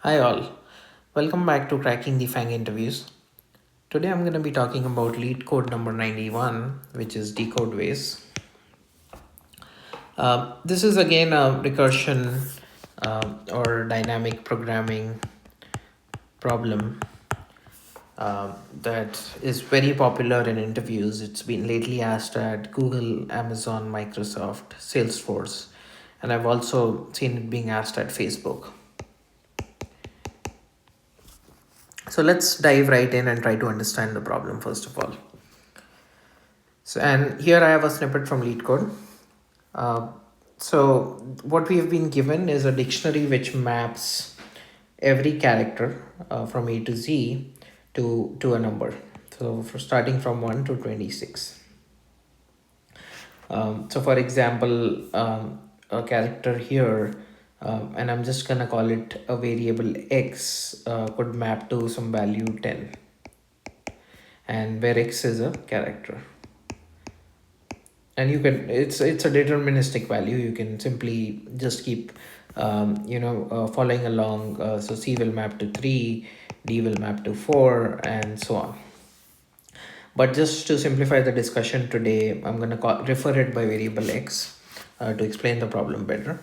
Hi all, welcome back to Cracking the Fang interviews. Today I'm going to be talking about Leetcode number 91, which is decode ways. This is again a recursion or dynamic programming problem that is very popular in interviews. It's been lately asked at Google, Amazon, Microsoft, Salesforce, and I've also seen it being asked at Facebook. So let's dive right in and try to understand the problem first of all. So, and here I have a snippet from Leetcode. So what we have been given is a dictionary which maps every character from A to Z to a number. So for starting from 1 to 26. So for example, a character here, and I'm just gonna call it a variable X, could map to some value 10, and where X is a character. And you can, it's a deterministic value. You can simply just keep following along. So C will map to 3, D will map to 4, and so on. But just to simplify the discussion today, I'm going to refer it by variable X to explain the problem better.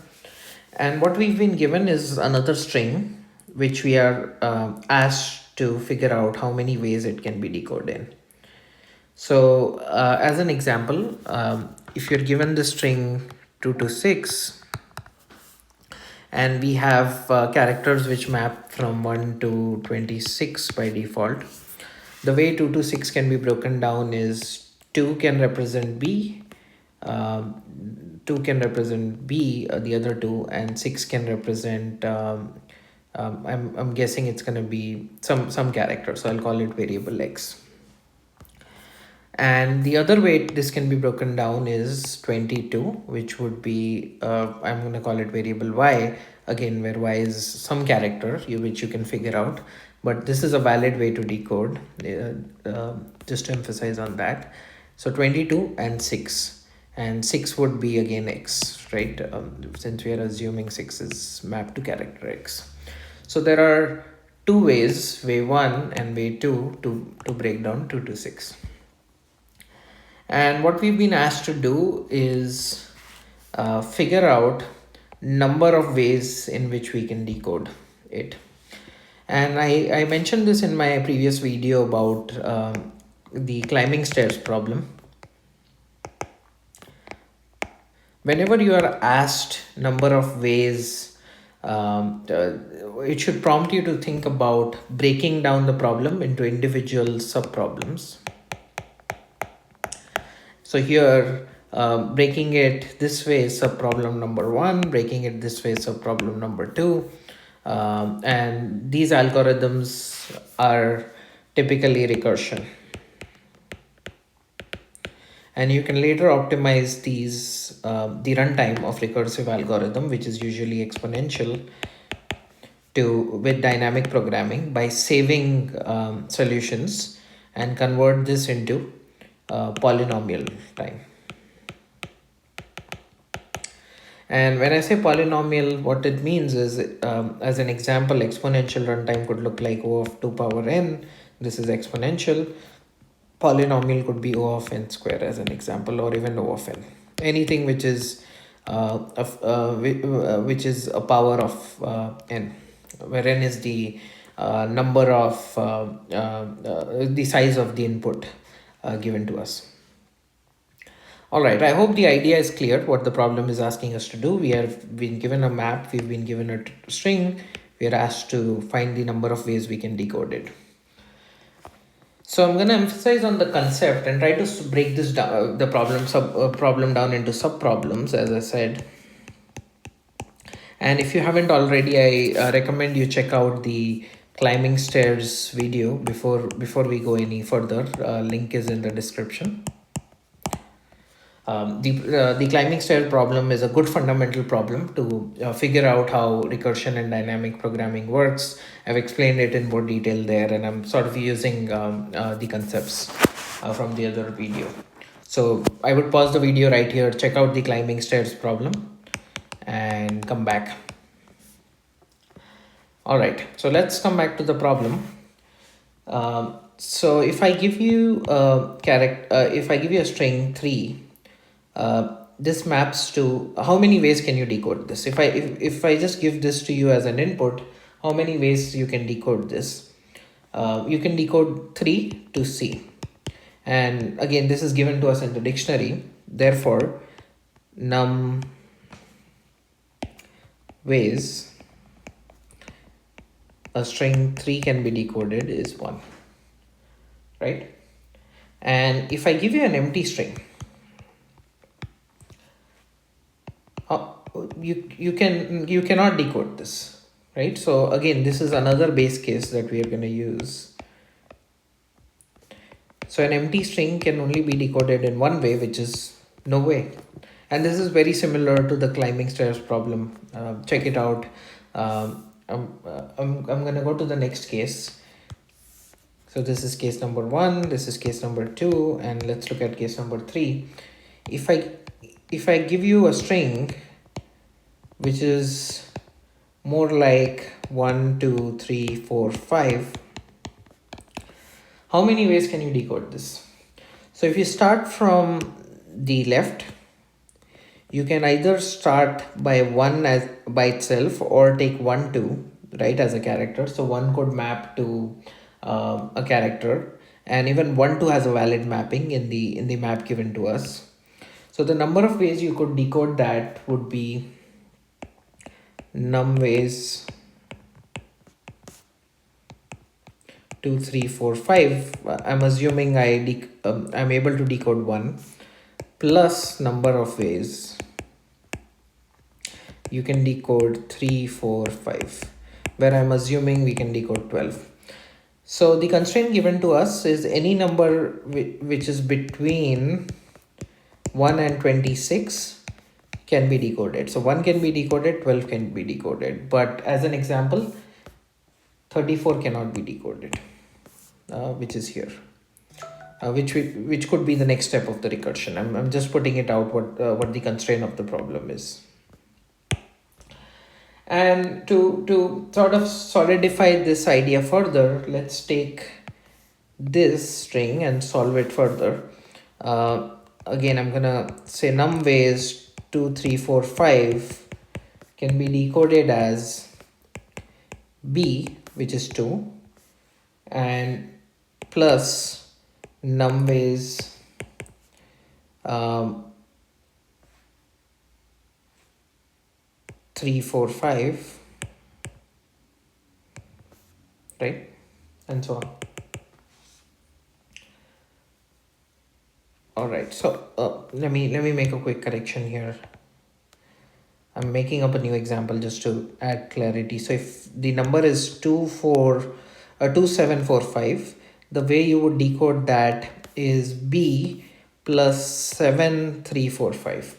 And what we've been given is another string which we are asked to figure out how many ways it can be decoded in. So as an example, if you're given the string 2 to 6, and we have characters which map from 1 to 26 by default, the way 2 to 6 can be broken down is 2 can represent B, 2 can represent B, the other 2, and 6 can represent, I'm guessing it's going to be some character, so I'll call it variable X. And the other way this can be broken down is 22, which would be, I'm going to call it variable Y, again, where Y is some character which you can figure out. But this is a valid way to decode, just to emphasize on that. So 22 and 6. And 6 would be again X, right? Since we are assuming 6 is mapped to character X. So there are two ways, way 1 and way 2, to break down 2 to 6. And what we've been asked to do is figure out number of ways in which we can decode it. And I mentioned this in my previous video about the climbing stairs problem. Whenever you are asked number of ways, it should prompt you to think about breaking down the problem into individual sub-problems. So here, breaking it this way is sub-problem number 1, breaking it this way is sub-problem number 2. And these algorithms are typically recursion. And you can later optimize these, the runtime of recursive algorithm, which is usually exponential, with dynamic programming by saving solutions and convert this into polynomial time. And when I say polynomial, what it means is, as an example, exponential runtime could look like O of 2 power n. This is exponential. Polynomial could be O of n square as an example, or even O of n. Anything which is a power of n, where n is the number of the size of the input given to us. All right, I hope the idea is clear what the problem is asking us to do. We have been given a map, we've been given a string, we are asked to find the number of ways we can decode it. So I'm going to emphasize on the concept and try to break this down, the problem down into sub-problems, as I said. And if you haven't already, I recommend you check out the climbing stairs video before we go any further. Link is in the description. The climbing stair problem is a good fundamental problem to figure out how recursion and dynamic programming works. I've explained it in more detail there, and I'm sort of using the concepts from the other video. So I would pause the video right here, check out the climbing stairs problem, and come back. All right, so let's come back to the problem. So if I give you a if I give you a string 3, this maps to how many ways can you decode this? If I just give this to you as an input, how many ways you can decode this? You can decode 3 to C, and again this is given to us in the dictionary. Therefore, num ways a string 3 can be decoded is 1, right? And if I give you an empty string, you cannot decode this, right? So again, this is another base case that we are going to use. So an empty string can only be decoded in one way, which is no way. And this is very similar to the climbing stairs problem. Check it out. I'm going to go to the next case. So this is case number 1, this is case number 2, and let's look at case number 3. If I give you a string which is more like 1, 2, 3, 4, 5, how many ways can you decode this? So if you start from the left, you can either start by 1 as by itself or take 1, 2, right, as a character. So 1 could map to a character, and even 1, 2 has a valid mapping in the map given to us. So the number of ways you could decode that would be num ways 2, 3, 4, 5. I'm assuming I'm able to decode 1 plus number of ways you can decode 3, 4, 5, where I'm assuming we can decode 12. So the constraint given to us is any number which is between 1 and 26 can be decoded. So 1 can be decoded, 12 can be decoded. But as an example, 34 cannot be decoded, which is here, which could be the next step of the recursion. I'm just putting it out what the constraint of the problem is. And to sort of solidify this idea further, let's take this string and solve it further. Again, I'm gonna say num ways 2, 3, 4, 5 can be decoded as b, which is 2, and plus num ways 3, 4, 5, right, and so on. All right, so let me make a quick correction here. I'm making up a new example just to add clarity. So if the number is 2745, the way you would decode that is b plus 7345.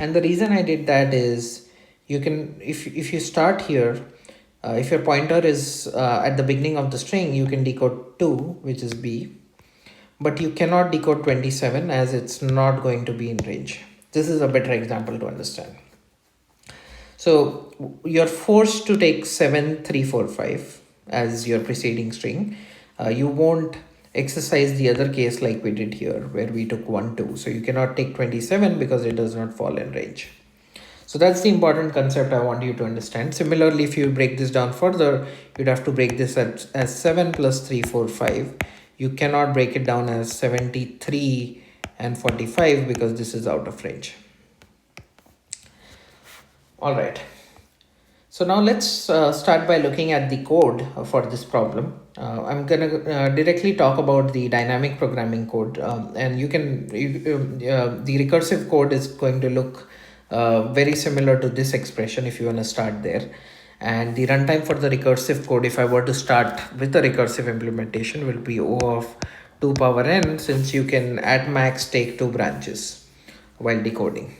And the reason I did that is you can, if you start here, if your pointer is at the beginning of the string, you can decode 2, which is b, but you cannot decode 27 as it's not going to be in range. This is a better example to understand. So you're forced to take 7345 as your preceding string. You won't exercise the other case like we did here where we took 1, 2. So you cannot take 27 because it does not fall in range. So that's the important concept I want you to understand. Similarly, if you break this down further, you'd have to break this as 7 plus 3, 4, 5. You cannot break it down as 73 and 45 because this is out of range. All right. So now let's start by looking at the code for this problem. I'm going to directly talk about the dynamic programming code, and the recursive code is going to look very similar to this expression if you want to start there. And the runtime for the recursive code, if I were to start with the recursive implementation, will be O of 2 power n, since you can at max take 2 branches while decoding.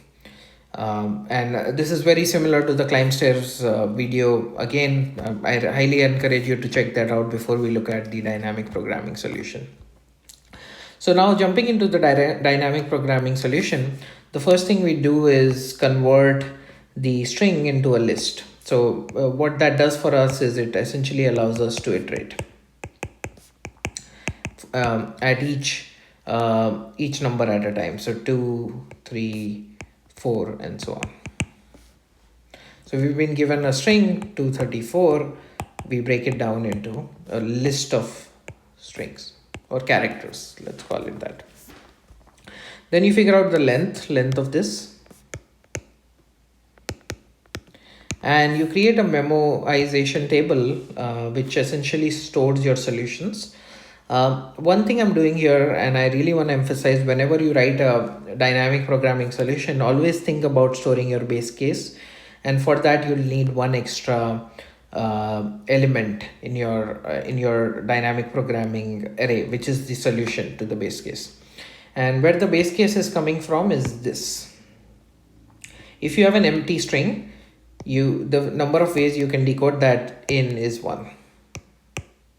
And this is very similar to the climb stairs video. Again, I highly encourage you to check that out before we look at the dynamic programming solution. So now jumping into the dynamic programming solution, the first thing we do is convert the string into a list. So what that does for us is it essentially allows us to iterate at each number at a time. So 2, 3, 4, and so on. So we've been given a string 234. We break it down into a list of strings or characters, let's call it that. Then you figure out the length of this, and you create a memoization table which essentially stores your solutions. One thing I'm doing here, and I really want to emphasize, whenever you write a dynamic programming solution, always think about storing your base case, and for that you'll need one extra element in your dynamic programming array, which is the solution to the base case. And where the base case is coming from is this. If you have an empty string, the number of ways you can decode that in is 1.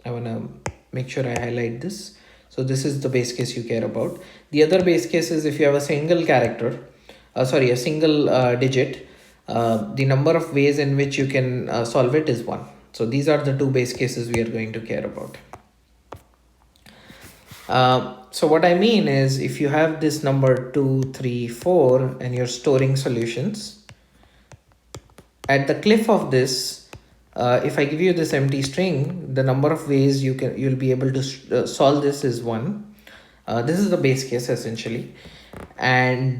I want to make sure I highlight this. So this is the base case you care about. The other base case is if you have a single character, a single digit, the number of ways in which you can solve it is 1. So these are the two base cases we are going to care about. So what I mean is, if you have this number 2, 3, 4 and you're storing solutions, at the cliff of this, if I give you this empty string, the number of ways you'll be able to solve this is 1. This is the base case essentially, and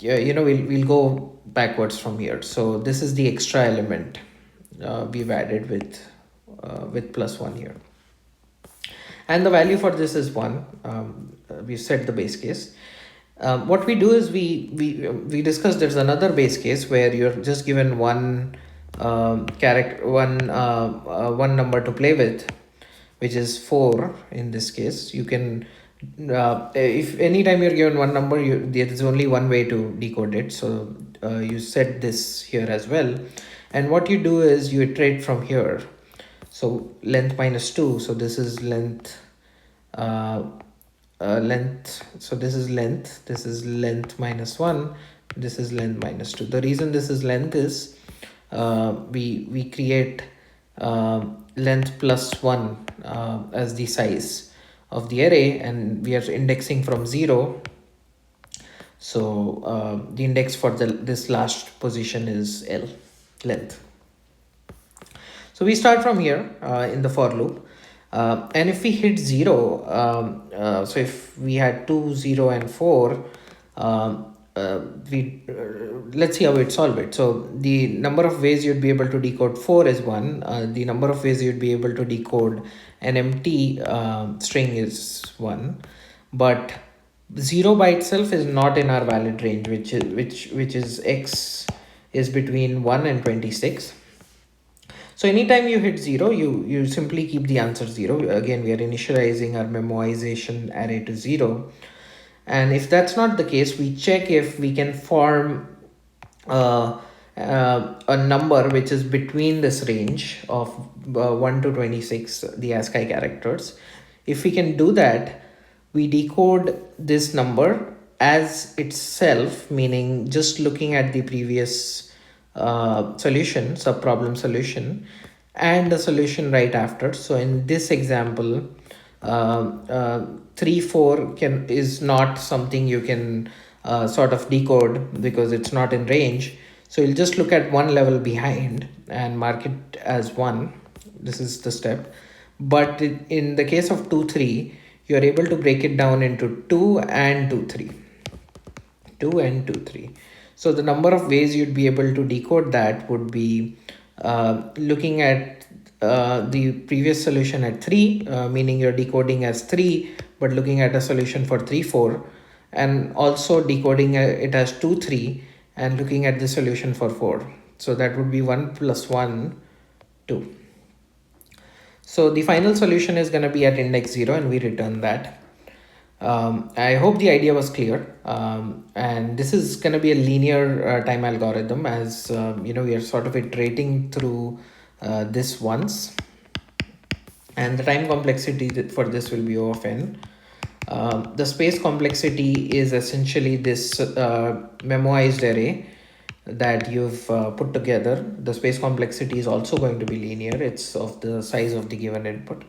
we'll go backwards from here. So this is the extra element we've added with +1 here, and the value for this is 1. We set the base case. What we do is we discussed there's another base case where you're just given one character, one number to play with, which is 4 in this case. You can if anytime you're given one number, there's only one way to decode it. So you set this here as well, and what you do is you iterate from here. So length minus 2, so this is length, so this is length minus 1, this is length minus 2. The reason this is length is we create length plus 1 as the size of the array, and we are indexing from 0. So the index for this last position is L, length. So we start from here in the for loop, and if we hit 0, so if we had 2, 0 and 4, let's see how it solve it. So the number of ways you'd be able to decode 4 is 1. The number of ways you'd be able to decode an empty string is 1, but 0 by itself is not in our valid range, which is x is between 1 and 26. So anytime you hit 0, you simply keep the answer 0. Again, we are initializing our memoization array to 0. And if that's not the case, we check if we can form a number which is between this range of 1 to 26, the ASCII characters. If we can do that, we decode this number as itself, meaning just looking at the previous solution, subproblem solution, and the solution right after. So in this example, 3, 4 is not something you can sort of decode because it's not in range. So you'll just look at one level behind and mark it as 1. This is the step. But in the case of 2, 3, you're able to break it down into 2 and 2, 3. 2 and 2, 3. So the number of ways you'd be able to decode that would be looking at the previous solution at 3, meaning you're decoding as 3, but looking at a solution for 3, 4, and also decoding it as 2, 3, and looking at the solution for 4. So that would be 1 plus 1, 2. So the final solution is going to be at index 0, and we return that. I hope the idea was clear, and this is going to be a linear time algorithm, as we are sort of iterating through this once, and the time complexity for this will be O of n. The space complexity is essentially this memoized array, that you've put together. The space complexity is also going to be linear. It's of the size of the given input.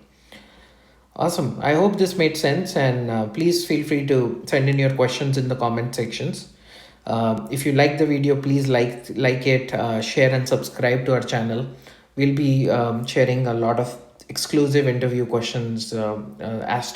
Awesome. I hope this made sense, and please feel free to send in your questions in the comment sections. If you like the video, please like it, share and subscribe to our channel. We'll be sharing a lot of exclusive interview questions asked